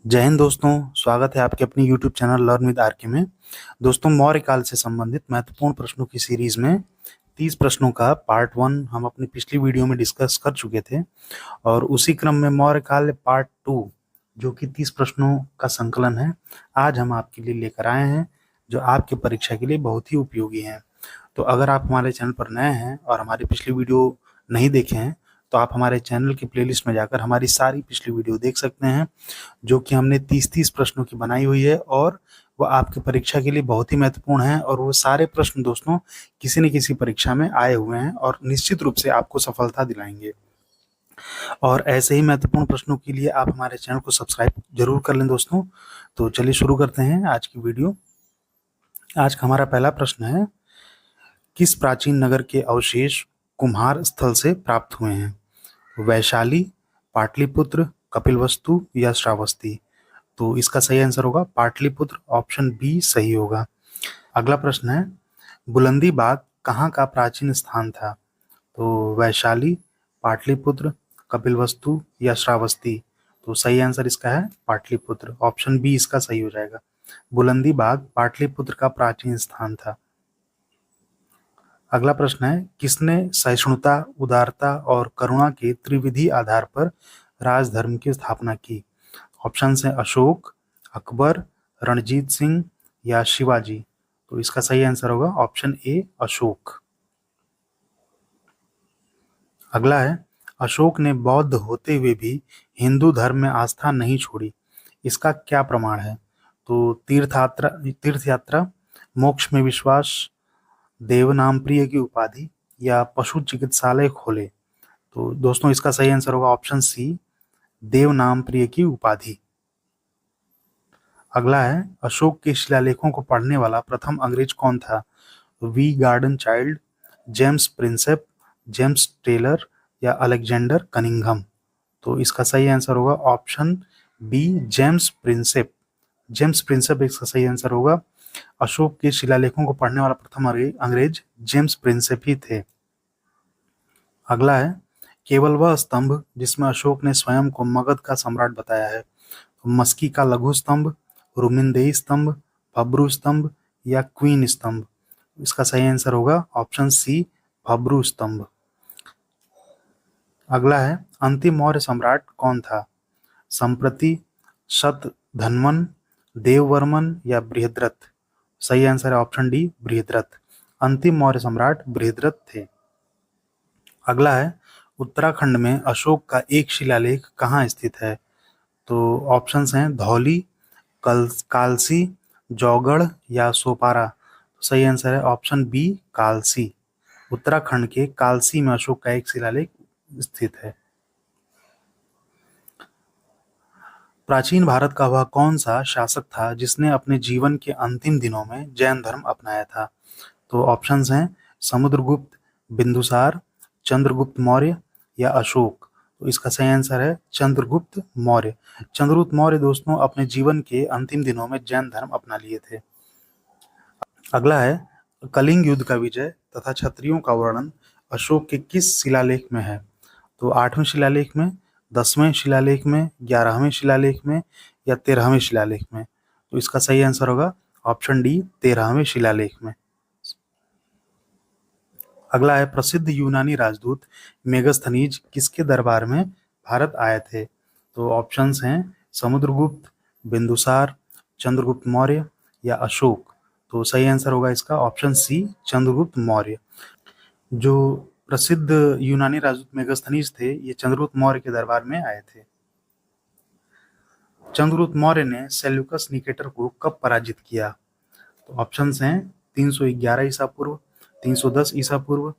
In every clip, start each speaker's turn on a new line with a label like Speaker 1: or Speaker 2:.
Speaker 1: जय हिंद दोस्तों। स्वागत है आपके अपने YouTube channel learn with RK में। दोस्तों, मौर्य काल से संबंधित महत्वपूर्ण प्रश्नों की सीरीज में 30 प्रश्नों का पार्ट 1 हम अपनी पिछली वीडियो में डिस्कस कर चुके थे और उसी क्रम में मौर्य काल पार्ट 2 जो कि 30 प्रश्नों का संकलन है, आज हम आपके लिए लेकर आए हैं, जो आपकी परीक्षा के लिए बहुत ही उपयोगी हैं। तो अगर आप हमारे चैनल पर नए हैं और हमारी पिछली वीडियो नहीं देखे हैं तो आप हमारे चैनल की प्लेलिस्ट में जाकर हमारी सारी पिछली वीडियो देख सकते हैं, जो कि हमने 30-30 प्रश्नों की बनाई हुई है और वो आपकी परीक्षा के लिए बहुत ही महत्वपूर्ण है। और वो सारे प्रश्न दोस्तों किसी न किसी परीक्षा में आए हुए हैं और निश्चित रूप से आपको सफलता दिलाएंगे। और ऐसे ही महत्वपूर्ण प्रश्नों के लिए आप हमारे चैनल को सब्सक्राइब जरूर कर लें दोस्तों। तो चलिए शुरू करते हैं आज की वीडियो। आज का हमारा पहला प्रश्न है, किस प्राचीन नगर के अवशेष कुम्हार स्थल से प्राप्त हुए हैं? वैशाली, पाटलिपुत्र, कपिलवस्तु या श्रावस्ती? तो इसका सही आंसर होगा पाटलिपुत्र, ऑप्शन बी सही होगा। अगला प्रश्न है, बुलंदी बाग कहाँ का प्राचीन स्थान था? तो वैशाली, पाटलिपुत्र, कपिलवस्तु या श्रावस्ती? तो सही आंसर इसका है पाटलिपुत्र, ऑप्शन बी इसका सही हो जाएगा। बुलंदी बाग पाटलिपुत्र का प्राचीन स्थान था। अगला प्रश्न है, किसने सहिष्णुता, उदारता और करुणा के त्रिविधि आधार पर राजधर्म की स्थापना की? ऑप्शन है अशोक, अकबर, रणजीत सिंह या शिवाजी? तो इसका सही आंसर होगा ऑप्शन ए अशोक। अगला है, अशोक ने बौद्ध होते हुए भी हिंदू धर्म में आस्था नहीं छोड़ी, इसका क्या प्रमाण है? तो तीर्थ यात्रा, मोक्ष में विश्वास, देव नाम प्रिय की उपाधि या पशु चिकित्सालय खोले? तो दोस्तों इसका सही आंसर होगा ऑप्शन सी, देव नाम प्रिय की उपाधि। अगला है, अशोक के शिलालेखों को पढ़ने वाला प्रथम अंग्रेज कौन था? V Gordon Childe, James Prinsep, James Taylor या अलेक्जेंडर कनिंघम? तो इसका सही आंसर होगा option B, James Prinsep. James Prinsep इसका सही आंसर होगा। अशोक के शिलालेखों को पढ़ने वाला प्रथम अंग्रेज जेम्स प्रिंसेप ही थे। अगला है, केवल वह स्तंभ जिसमें अशोक ने स्वयं को मगध का सम्राट बताया है, तो मस्की का लघु स्तंभ, रुमिनदेही स्तंभ, भब्रू स्तंभ या क्वीन स्तंभ? इसका सही आंसर होगा ऑप्शन सी, भब्रू स्तंभ। अगला है, अंतिम मौर्य सम्राट कौन था? संप्रति, शतधन्वन, देववर्मन या बृहद्रथ? सही आंसर है ऑप्शन डी, बृहद्रथ। अंतिम मौर्य सम्राट बृहद्रथ थे। अगला है, उत्तराखंड में अशोक का एक शिलालेख कहाँ स्थित है? तो ऑप्शंस हैं धौली, कालसी, जौगढ़ या सोपारा? सही आंसर है ऑप्शन बी, कालसी। उत्तराखंड के कालसी में अशोक का एक शिलालेख स्थित है। प्राचीन भारत का वह कौन सा शासक था जिसने अपने जीवन के अंतिम दिनों में जैन धर्म अपनाया था? तो ऑप्शंस हैं समुद्रगुप्त, बिंदुसार, चंद्रगुप्त मौर्य या अशोक? तो इसका सही आंसर है चंद्रगुप्त मौर्य। चंद्रगुप्त मौर्य दोस्तों अपने जीवन के अंतिम दिनों में जैन धर्म अपना लिए थे। अगला है, कलिंग युद्ध का विजय तथा क्षत्रियों का वर्णन अशोक के किस शिलालेख में है? तो 8वें शिलालेख में, 10वें शिलालेख में, 11वें शिलालेख में या 13वें शिलालेख में? तो इसका सही आंसर होगा ऑप्शन डी, 13वें शिलालेख में। अगला है, प्रसिद्ध यूनानी राजदूत मेगस्थनीज किसके दरबार में भारत आए थे? तो ऑप्शंस हैं समुद्रगुप्त, बिंदुसार, चंद्रगुप्त मौर्य या अशोक? तो सही आंसर होगा इसका ऑप्शन सी, चंद्रगुप्त मौर्य। जो प्रसिद्ध यूनानी राजदूत मेगस्थनीज थे, ये चंद्रगुप्त मौर्य के दरबार में आए थे। चंद्रगुप्त मौर्य ने सेल्यूकस निकेटर को कब पराजित किया? तो ऑप्शंस हैं 311 ईसा पूर्व, 310 ईसा पूर्व,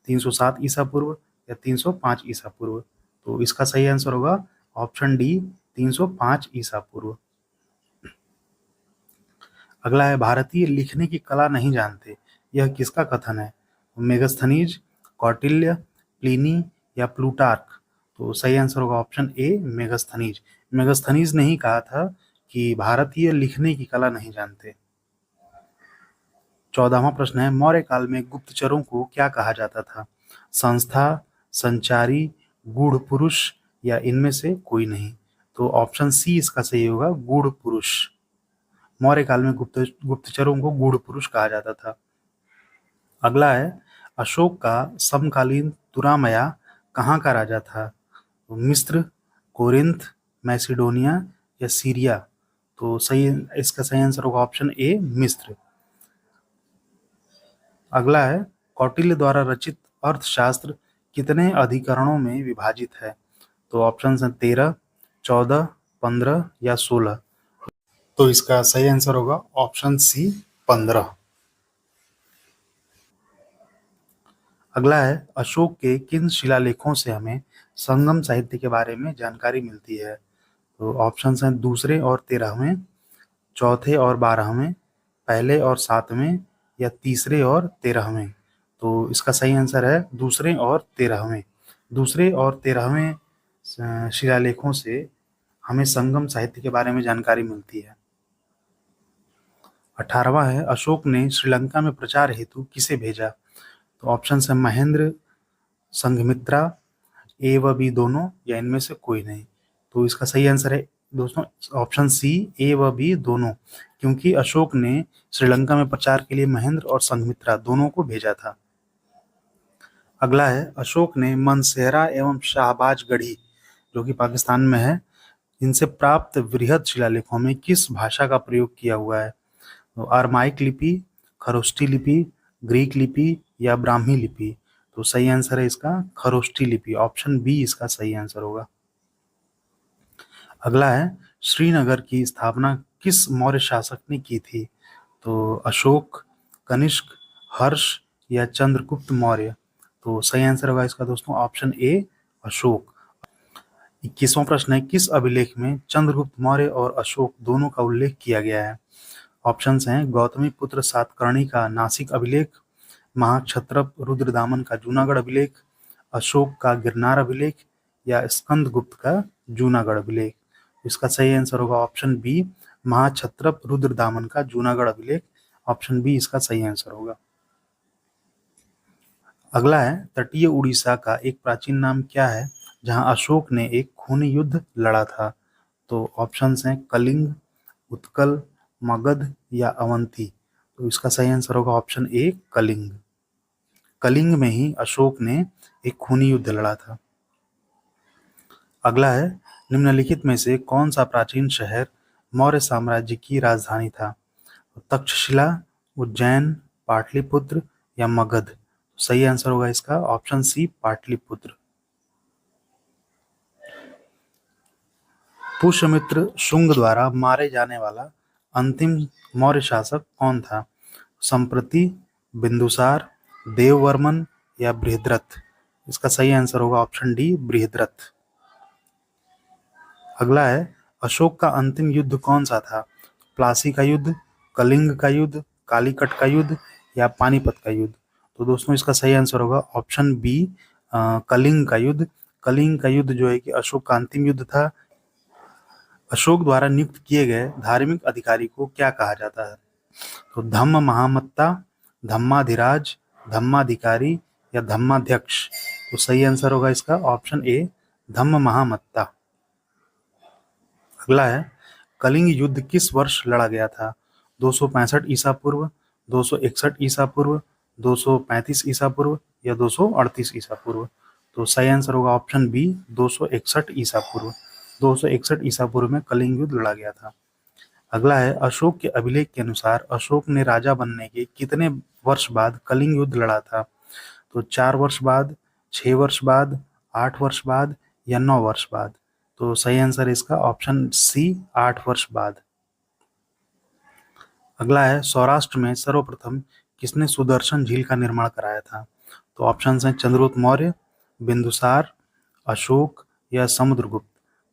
Speaker 1: 307 ईसा पूर्व या 305 ईसा पूर्व? तो इसका सही आंसर होगा ऑप्शन डी, 305 ईसा पूर्व। अगला है, भारतीय लिखने की कला नहीं जानते, यह किसका कथन है? मेगस्थनीज, कौटिल्य, प्लिनी या प्लूटार्क? तो सही आंसर होगा ऑप्शन ए, मेगस्थनीज। मेगस्थनीज ने ही कहा था कि भारतीय लिखने की कला नहीं जानते। 14वां प्रश्न है, मौर्य काल में गुप्तचरों को क्या कहा जाता था? संस्था, संचारी, गूढ़ पुरुष या इनमें से कोई नहीं? तो ऑप्शन सी इसका सही होगा, गूढ़ पुरुष। मौर्य काल में गुप्तचरों को गूढ़ पुरुष कहा जाता था। अगला है, अशोक का समकालीन तुरामया कहाँ का राजा था? तो मिस्र, कोरिंथ, मैसिडोनिया या सीरिया? तो सही, इसका सही आंसर होगा ऑप्शन ए, मिस्र। अगला है, कौटिल्य द्वारा रचित अर्थशास्त्र कितने अधिकरणों में विभाजित है? तो ऑप्शन है 13, 14, 15 या 16। तो इसका सही आंसर होगा ऑप्शन सी, 15। अगला है, अशोक के किन शिलालेखों से हमें संगम साहित्य के बारे में जानकारी मिलती है? तो ऑप्शन हैं दूसरे और 13वें, चौथे और 12वें, पहले और 7वें या तीसरे और 13वें? तो इसका सही आंसर है दूसरे और 13वें। दूसरे और 13वें शिलालेखों से हमें संगम साहित्य के बारे में जानकारी मिलती है। 18वां है, अशोक ने श्रीलंका में प्रचार हेतु किसे भेजा? तो ऑप्शन है महेंद्र, संघमित्रा, ए व बी दोनों या इनमें से कोई नहीं? तो इसका सही आंसर है दोस्तों ऑप्शन सी, ए व बी दोनों, क्योंकि अशोक ने श्रीलंका में प्रचार के लिए महेंद्र और संघमित्रा दोनों को भेजा था। अगला है, अशोक ने मनसेहरा एवं शाहबाज गढ़ी, जो कि पाकिस्तान में है, इनसे प्राप्त वृहद शिलालेखों में किस भाषा का प्रयोग किया हुआ है? तो अरमाइक लिपि, खरोष्टी लिपि, ग्रीक लिपि या ब्राह्मी लिपि? तो सही आंसर है इसका खरोष्टी लिपि। ऑप्शन बी इसका सही आंसर होगा। अगला है, श्रीनगर की स्थापना किस मौर्य शासक ने की थी? तो अशोक, कनिष्क, हर्ष या चंद्रगुप्त मौर्य? तो सही आंसर होगा इसका दोस्तों ऑप्शन ए, अशोक। 21वां प्रश्न है, किस अभिलेख में चंद्रगुप्त मौर्य और अशोक दोनों का उल्लेख किया गया है? ऑप्शंस हैं गौतमी पुत्र सातकर्णी का नासिक अभिलेख, महाक्षत्रप रुद्रदामन का जूनागढ़ अभिलेख, अशोक का गिरनार अभिलेख या स्कंदगुप्त का जूनागढ़ अभिलेख? इसका सही आंसर होगा ऑप्शन बी, महाक्षत्रप रुद्रदामन का जूनागढ़ अभिलेख। ऑप्शन बी इसका सही आंसर होगा। अगला है, तटीय उड़ीसा का एक प्राचीन नाम क्या है जहां अशोक ने एक खूनी युद्ध लड़ा था? तो ऑप्शंस हैं कलिंग, उत्कल, मगध या अवंती? तो इसका सही आंसर होगा ऑप्शन ए, कलिंग। कलिंग में ही अशोक ने एक खूनी युद्ध लड़ा था। अगला है, निम्नलिखित में से कौन सा प्राचीन शहर मौर्य साम्राज्य की राजधानी था? तक्षशिला, उज्जैन, पाटलिपुत्र या मगध? सही आंसर होगा इसका ऑप्शन सी, पाटलिपुत्र। पुष्यमित्र शुंग द्वारा मारे जाने वाला अंतिम मौर्य शासक कौन था? संप्रति, बिंदुसार, देववर्मन या बृहद्रथ? इसका सही आंसर होगा ऑप्शन डी, बृहद्रथ। अगला है, अशोक का अंतिम युद्ध कौन सा था? प्लासी का युद्ध, कलिंग का युद्ध, कालीकट का युद्ध या पानीपत का युद्ध? तो दोस्तों इसका सही आंसर होगा ऑप्शन बी, कलिंग का युद्ध। कलिंग का युद्ध जो है कि अशोक का अंतिम युद्ध था। अशोक द्वारा नियुक्त किए गए धार्मिक अधिकारी को क्या कहा जाता है? तो धम्म महामत्ता, धम्माधिराज, धम्माधिकारी या धम्माध्यक्ष? तो सही आंसर होगा इसका ऑप्शन ए, धम्म महामत्ता। अगला है, कलिंग युद्ध किस वर्ष लड़ा गया था? 265 ईसा पूर्व, 261 ईसा पूर्व, 235 ईसा पूर्व या 238 ईसा पूर्व? तो सही आंसर होगा ऑप्शन बी, 261 ईसा पूर्व। 261 ईसा पूर्व में कलिंग युद्ध लड़ा गया था। अगला है, अशोक के अभिलेख के अनुसार अशोक ने राजा बनने के कितने वर्ष बाद कलिंग युद्ध लड़ा था? तो 4 वर्ष बाद, 6 वर्ष बाद, 8 वर्ष बाद या 9 वर्ष बाद? तो सही आंसर है इसका ऑप्शन सी, 8 वर्ष बाद। अगला है, सौराष्ट्र में सर्वप्रथम किसने सुदर्शन झील का निर्माण कराया था? तो ऑप्शन हैं चंद्रगुप्त मौर्य, बिंदुसार, अशोक या समुद्रगुप्त?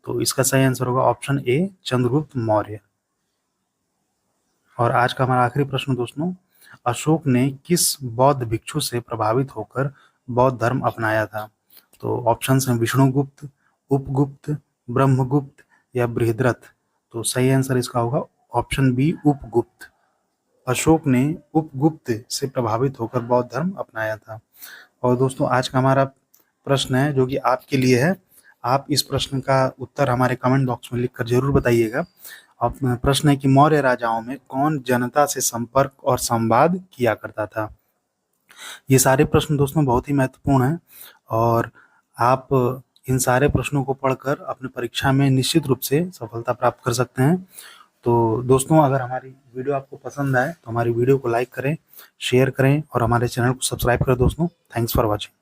Speaker 1: तो इसका सही आंसर होगा ऑप्शन ए, चंद्रगुप्त मौर्य। और आज का हमारा आखिरी प्रश्न दोस्तों, अशोक ने किस बौद्ध भिक्षु से प्रभावित होकर बौद्ध धर्म अपनाया था? तो ऑप्शन हैं विष्णुगुप्त, उपगुप्त, ब्रह्मगुप्त या बृहद्रथ? तो सही आंसर इसका होगा ऑप्शन बी, उपगुप्त। अशोक ने उपगुप्त से प्रभावित होकर बौद्ध धर्म अपनाया था। और दोस्तों आज का हमारा प्रश्न है जो कि आपके लिए है, आप इस प्रश्न का उत्तर हमारे कमेंट बॉक्स में लिखकर जरूर बताइएगा। अब प्रश्न है कि मौर्य राजाओं में कौन जनता से संपर्क और संवाद किया करता था। ये सारे प्रश्न दोस्तों बहुत ही महत्वपूर्ण हैं और आप इन सारे प्रश्नों को पढ़कर अपने परीक्षा में निश्चित रूप से सफलता प्राप्त कर सकते हैं। तो दोस्तों, अगर हमारी वीडियो आपको पसंद आए तो हमारी वीडियो को लाइक करें, शेयर करें और हमारे चैनल को सब्सक्राइब करें दोस्तों। Thanks for watching.